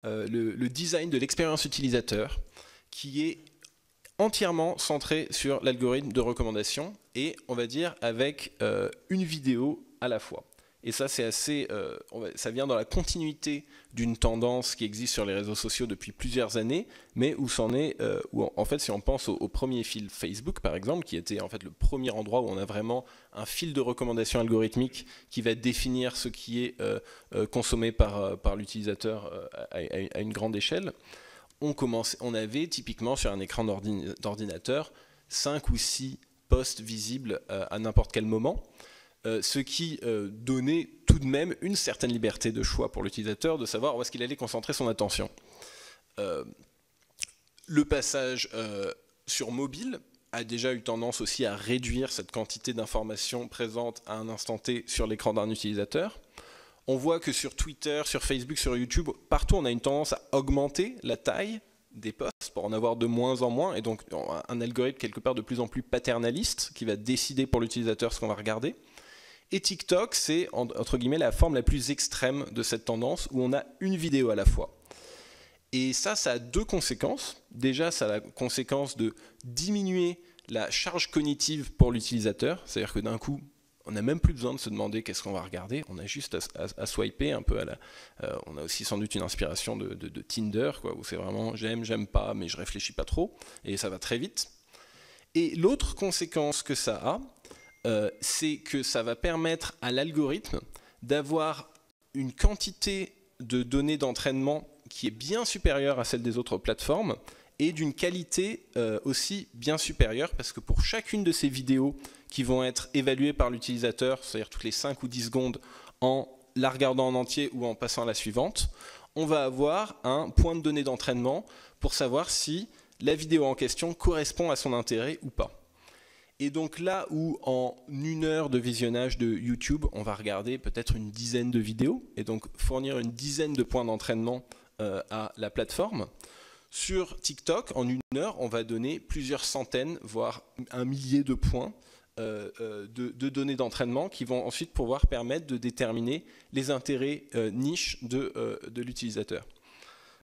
le design de l'expérience utilisateur qui est entièrement centré sur l'algorithme de recommandation et on va dire avec une vidéo à la fois. Et ça, c'est assez, ça vient dans la continuité d'une tendance qui existe sur les réseaux sociaux depuis plusieurs années, mais où c'en est, où en fait, si on pense au premier fil Facebook, par exemple, qui était en fait le premier endroit où on a vraiment un fil de recommandation algorithmique qui va définir ce qui est consommé par l'utilisateur à une grande échelle, on avait typiquement sur un écran d'ordinateur 5 ou 6 posts visibles à n'importe quel moment. Ce qui donnait tout de même une certaine liberté de choix pour l'utilisateur de savoir où est-ce qu'il allait concentrer son attention. Le passage sur mobile a déjà eu tendance aussi à réduire cette quantité d'informations présentes à un instant T sur l'écran d'un utilisateur. On voit que sur Twitter, sur Facebook, sur YouTube, partout on a une tendance à augmenter la taille des posts pour en avoir de moins en moins et donc un algorithme quelque part de plus en plus paternaliste qui va décider pour l'utilisateur ce qu'on va regarder. Et TikTok, c'est entre guillemets la forme la plus extrême de cette tendance où on a une vidéo à la fois. Et ça a deux conséquences. Déjà, ça a la conséquence de diminuer la charge cognitive pour l'utilisateur. C'est-à-dire que d'un coup, on n'a même plus besoin de se demander qu'est-ce qu'on va regarder. On a juste à swiper un peu on a aussi sans doute une inspiration de Tinder, quoi, où c'est vraiment j'aime pas, mais je réfléchis pas trop. Et ça va très vite. Et l'autre conséquence que ça a, c'est que ça va permettre à l'algorithme d'avoir une quantité de données d'entraînement qui est bien supérieure à celle des autres plateformes et d'une qualité aussi bien supérieure parce que pour chacune de ces vidéos qui vont être évaluées par l'utilisateur, c'est-à-dire toutes les 5 ou 10 secondes en la regardant en entier ou en passant à la suivante, on va avoir un point de données d'entraînement pour savoir si la vidéo en question correspond à son intérêt ou pas. Et donc là où en 1 heure de visionnage de YouTube, on va regarder peut-être une dizaine de vidéos et donc fournir une dizaine de points d'entraînement à la plateforme, sur TikTok, en 1 heure, on va donner plusieurs centaines, voire 1 millier de points de données d'entraînement qui vont ensuite pouvoir permettre de déterminer les intérêts niches de l'utilisateur.